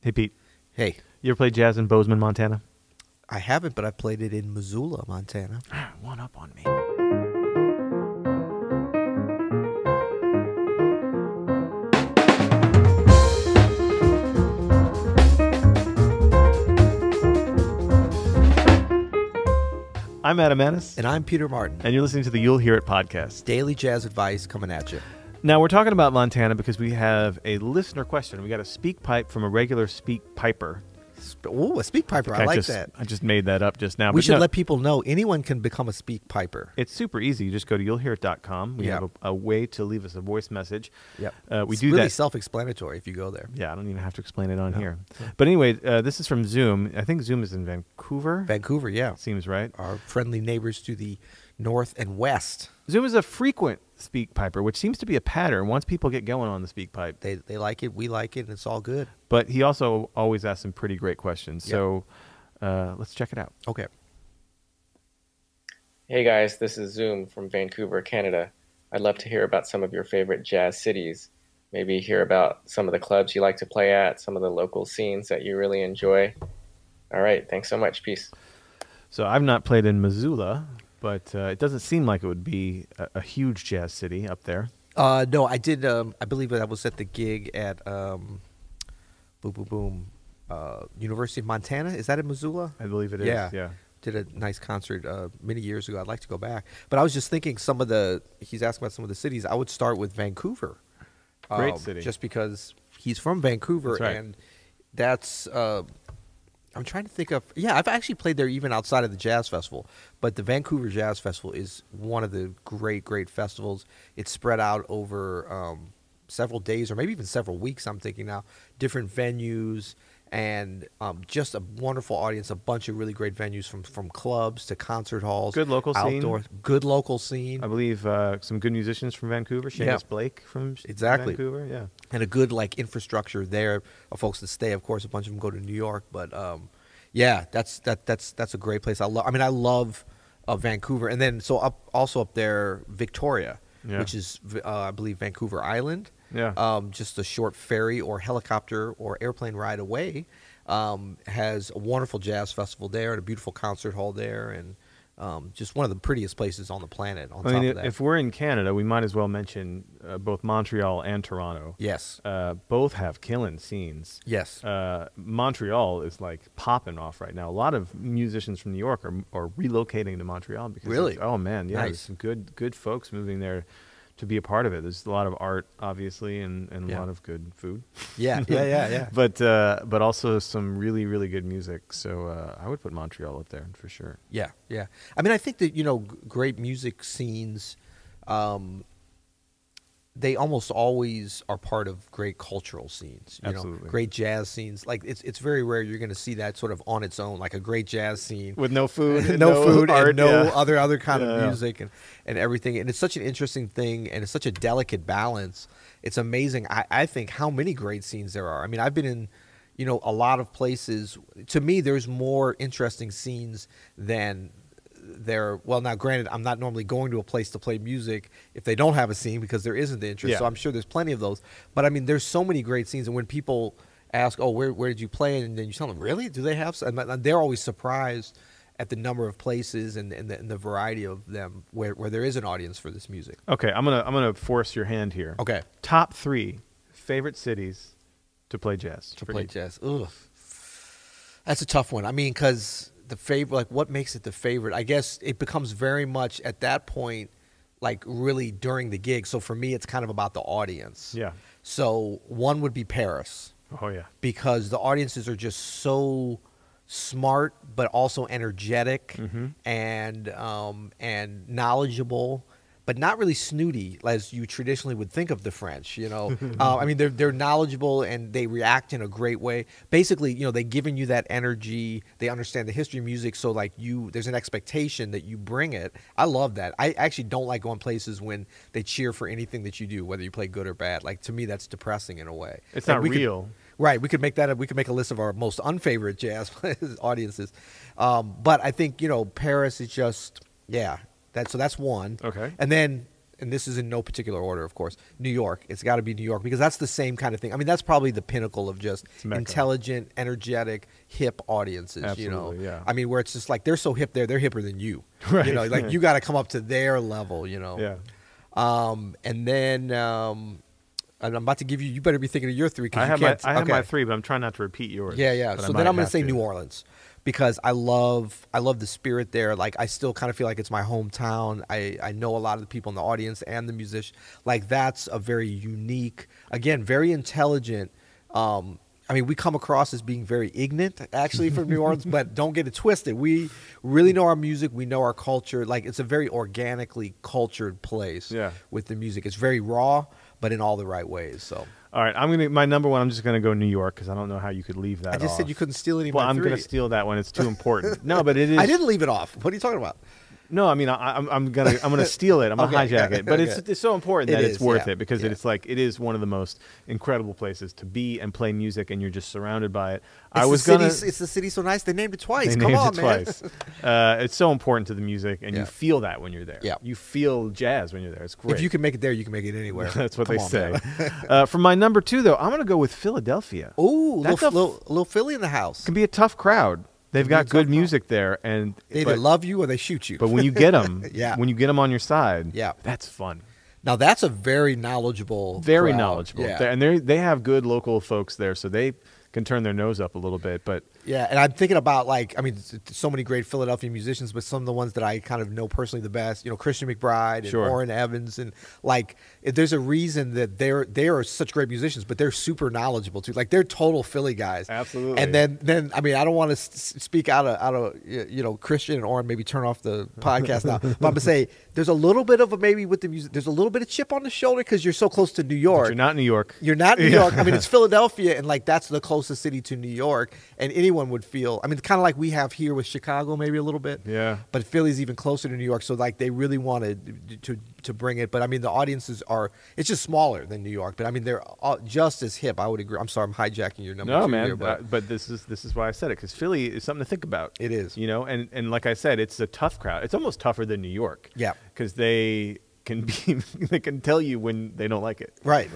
Hey, Pete. Hey. You ever played jazz in Bozeman, Montana? I haven't, but I played it in Missoula, Montana. One up on me. I'm Adam Maness. And I'm Peter Martin. And you're listening to the You'll Hear It podcast. Daily jazz advice coming at you. Now, we're talking about Montana because we have a listener question. We got a speak pipe from a regular speak piper. Oh, a speak piper. I like that. I just made that up just now. We should let people know anyone can become a speak piper. It's super easy. You just go to you'llhearit.com. We have a way to leave us a voice message. Yep. It's really that. Self-explanatory if you go there. Yeah, I don't even have to explain it on here. But anyway, this is from Zoom. I think Zoom is in Vancouver. Vancouver, yeah. Seems right. Our friendly neighbors to the north and west. Zoom is a frequent speak piper, which seems to be a pattern. Once people get going on the speak pipe, they like it, we like it, and it's all good. But he also always asks some pretty great questions. So let's check it out. Okay. Hey guys, this is Zoom from Vancouver, Canada. I'd love to hear about some of your favorite jazz cities. Maybe hear about some of the clubs you like to play at, some of the local scenes that you really enjoy. All right, thanks so much. Peace. So I've not played in Missoula, but it doesn't seem like it would be a huge jazz city up there. No, I did. I believe I was at the gig at University of Montana. Is that in Missoula? I believe it is. Yeah. Did a nice concert many years ago. I'd like to go back. But I was just thinking he's asking about some of the cities. I would start with Vancouver. Great city. Just because he's from Vancouver. That's right. And that's... I'm trying to think of... Yeah, I've actually played there even outside of the Jazz Festival. But the Vancouver Jazz Festival is one of the great, great festivals. It's spread out over several days or maybe even several weeks, I'm thinking now. Different venues and just a wonderful audience. A bunch of really great venues from clubs to concert halls. Good local outdoor, scene. Good local scene. I believe some good musicians from Vancouver. Seamus Blake from Vancouver. Yeah. And a good infrastructure there of folks to stay. Of course, a bunch of them go to New York, but that's a great place. I love Vancouver, and then also up there, Victoria, which is I believe Vancouver Island. Yeah. Just a short ferry or helicopter or airplane ride away. Has a wonderful jazz festival there and a beautiful concert hall there, and just one of the prettiest places on the planet. On top of that, if we're in Canada, we might as well mention both Montreal and Toronto. Yes. Both have killing scenes. Yes. Montreal is popping off right now. A lot of musicians from New York are relocating to Montreal because really. Oh man, yeah, nice. There's some good folks moving there to be a part of it. There's a lot of art, obviously, and a lot of good food. Yeah. But also some really, really good music. So I would put Montreal up there for sure. Yeah. I mean, I think that, great music scenes, they almost always are part of great cultural scenes. Absolutely. Great jazz scenes. It's very rare you're going to see that sort of on its own, like a great jazz scene with no food, no food, art, and other kind of music and everything. And it's such an interesting thing, and it's such a delicate balance. It's amazing. I think how many great scenes there are. I mean, I've been in, a lot of places. To me, there's more interesting scenes than there. Well, now granted, I'm not normally going to a place to play music if they don't have a scene because there isn't the interest. So I'm sure there's plenty of those. But I mean, there's so many great scenes, and when people ask, "Oh, where did you play?" and then you tell them, "Really? Do they have?" And they're always surprised at the number of places and the variety of them where there is an audience for this music. Okay, I'm gonna force your hand here. Okay, top 3 favorite cities to play jazz. Jazz. Ugh, that's a tough one. I mean, because the favorite, what makes it the favorite? I guess it becomes very much at that point, really during the gig. So for me, it's kind of about the audience. Yeah. So one would be Paris. Oh yeah. Because the audiences are just so smart, but also energetic and knowledgeable, but not really snooty as you traditionally would think of the French. I mean, they're knowledgeable and they react in a great way. Basically, they're giving you that energy. They understand the history of music, so there's an expectation that you bring it. I love that. I actually don't like going places when they cheer for anything that you do, whether you play good or bad. To me, that's depressing in a way. It's not real. Right, we could make a list of our most unfavorite jazz audiences, but I think Paris is just that's one. Okay, and then and this is in no particular order, of course, New York. It's got to be New York because that's the same kind of thing. I mean, that's probably the pinnacle of just intelligent, energetic, hip audiences. Absolutely, yeah. I mean, where it's just like they're so hip there, they're hipper than you. Right. Like you got to come up to their level. Yeah. And then and I'm about to give you. You better be thinking of your three. I have my three, but I'm trying not to repeat yours. Yeah. So then I'm going to say New Orleans. Because I love the spirit there. Like I still kind of feel like it's my hometown. I know a lot of the people in the audience and the musicians. Like that's a very unique, again, very intelligent. I mean, we come across as being very ignorant, actually, from New Orleans, but don't get it twisted. We really know our music. We know our culture. Like it's a very organically cultured place. Yeah. With the music, it's very raw, but in all the right ways. So. All right, my number one. I'm just gonna go New York because I don't know how you could leave that. I just off. said you couldn't steal any. Well, I'm gonna steal that one. It's too important. No, but it is. I didn't leave it off. What are you talking about? No, I mean I'm gonna steal it. I'm gonna hijack it. But it's so important that it's worth it because it's like it is one of the most incredible places to be and play music, and you're just surrounded by it. It's the city so nice. They named it twice. Come on, man. Twice. It's so important to the music, and you feel that when you're there. Yeah. You feel jazz when you're there. It's great. If you can make it there, you can make it anywhere. That's what they say. For my number two, though, I'm gonna go with Philadelphia. Ooh, little Philly in the house. Can be a tough crowd. They've got good music there, and they either love you or they shoot you. But when you get them, when you get them on your side, yeah, that's fun. Now that's a very knowledgeable, yeah. And they have good local folks there, so they can turn their nose up a little bit. But yeah, and I'm thinking about so many great Philadelphia musicians, but some of the ones that I kind of know personally the best, Christian McBride and Orrin Evans, and there's a reason that they are such great musicians, but they're super knowledgeable too. Like they're total Philly guys. Absolutely. And then I mean I don't want to speak out of Christian and Orrin, maybe turn off the podcast now, but I'm gonna say there's a little bit of with the music. There's a little bit of chip on the shoulder because you're so close to New York. But you're not New York. You're not New York. I mean it's Philadelphia, and that's the closest city to New York, and anyone would feel. I mean, kind of like we have here with Chicago, maybe a little bit. Yeah. But Philly's even closer to New York, so they really wanted to bring it. But I mean, the audiences it's just smaller than New York. But I mean, they're just as hip. I would agree. I'm sorry, I'm hijacking your number. No, man. Here, but this is why I said it because Philly is something to think about. It is. And like I said, it's a tough crowd. It's almost tougher than New York. Yeah. Because they can tell you when they don't like it. Right.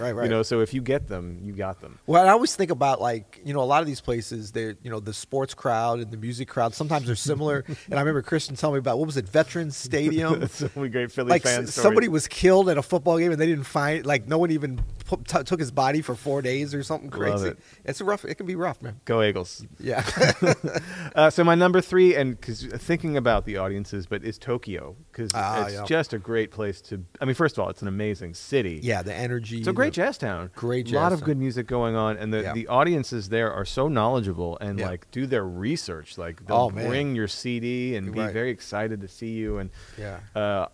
So if you get them, you got them. Well, I always think about a lot of these places, they're the sports crowd and the music crowd, sometimes they're similar. And I remember Christian telling me about, what was it, Veterans Stadium? That's so many great Philly fan stories. Somebody was killed at a football game and they didn't find, no one even took his body for 4 days or something crazy. Love it. It can be rough, man. Go Eagles. Yeah. So my number three, and because thinking about the audiences, but is Tokyo because it's just a great place to. I mean, first of all, it's an amazing city. Yeah, the energy. It's a great jazz town. Great jazz. A lot of good music going on, and the audiences there are so knowledgeable and do their research. They'll bring your CD and be very excited to see you, and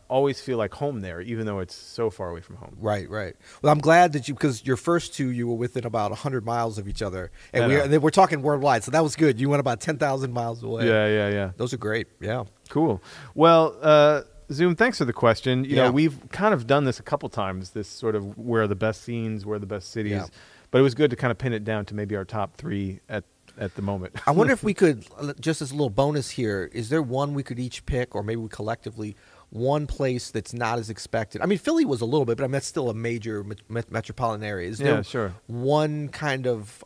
always feel like home there, even though it's so far away from home. Right. Well, I'm glad that because your first two, you were within about 100 miles of each other, and we're talking worldwide, so that was good. You went about 10,000 miles away. Yeah. Those are great. Yeah. Cool. Well, Zoom, thanks for the question. You know, we've kind of done this a couple times, this sort of where are the best scenes, where are the best cities, but it was good to kind of pin it down to maybe our top three at the moment. I wonder if we could, just as a little bonus here, is there one we could each pick, or maybe we collectively, one place that's not as expected? I mean, Philly was a little bit, but I mean, that's still a major metropolitan area. Is there one kind of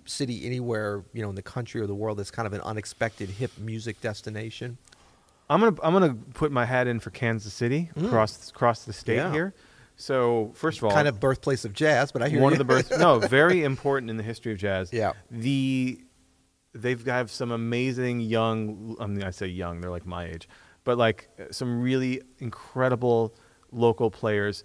city anywhere, in the country or the world that's kind of an unexpected hip music destination? I'm gonna put my hat in for Kansas City across the state here. So first of all, kind of birthplace of jazz, but I hear one of the very important in the history of jazz. Yeah, they've got some amazing young. I mean, I say young, they're like my age, but some really incredible local players.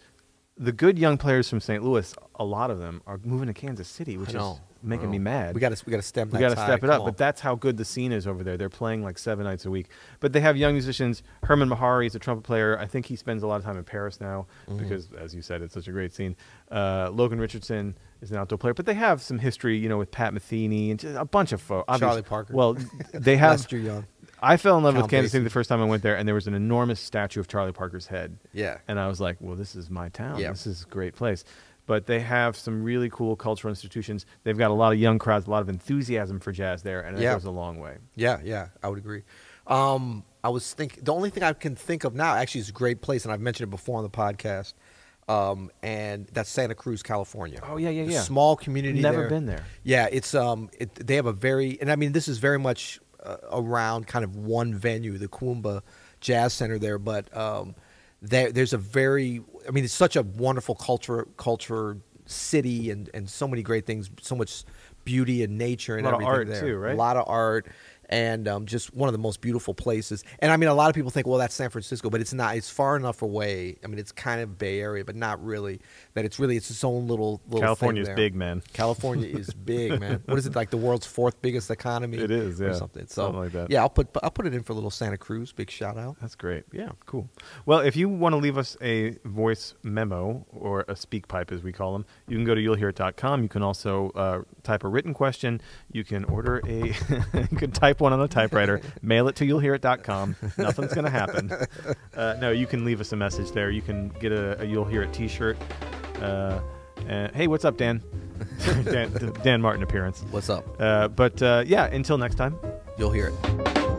The good young players from St. Louis, a lot of them are moving to Kansas City, which is making me mad. We got to step. We got to step it up. But that's how good the scene is over there. They're playing 7 nights a week. But they have young musicians. Herman Mahari is a trumpet player. I think he spends a lot of time in Paris now because, as you said, it's such a great scene. Logan Richardson is an outdoor player. But they have some history, with Pat Metheny and just a bunch of folks. Charlie Parker. Well, they have. Lester Young. I fell in love with Kansas City the first time I went there, and there was an enormous statue of Charlie Parker's head. Yeah. And I was like, well, this is my town. Yeah. This is a great place. But they have some really cool cultural institutions. They've got a lot of young crowds, a lot of enthusiasm for jazz there, and it goes a long way. Yeah, I would agree. I was thinking the only thing I can think of now actually is a great place, and I've mentioned it before on the podcast. And that's Santa Cruz, California. Oh yeah, yeah, yeah. Small community. Never been there. Yeah, it's they have a very, and I mean this is very much around kind of one venue, the Kuumba Jazz Center there, but there's a very, I mean it's such a wonderful culture city, and so many great things, so much beauty and nature and everything there. A lot of art too, right? A lot of art. And just one of the most beautiful places. And I mean, a lot of people think, well, that's San Francisco, but it's not. It's far enough away. I mean, it's kind of Bay Area, but not really. That it's its own little California's thing big, man. California is big, man. What is it, like the world's 4th biggest economy? It is, yeah. Or something. So, something like that. Yeah, I'll put it in for a little Santa Cruz. Big shout out. That's great. Yeah, cool. Well, if you want to leave us a voice memo or a speak pipe, as we call them, you can go to you'llhear.com. You can also type a written question. You can order you can type one on a typewriter. Mail it to you'llhear.com. Nothing's going to happen. No, you can leave us a message there. You can get a You'll Hear It t-shirt. Hey, what's up, Dan? Dan Martin appearance. What's up? But yeah, until next time. You'll hear it.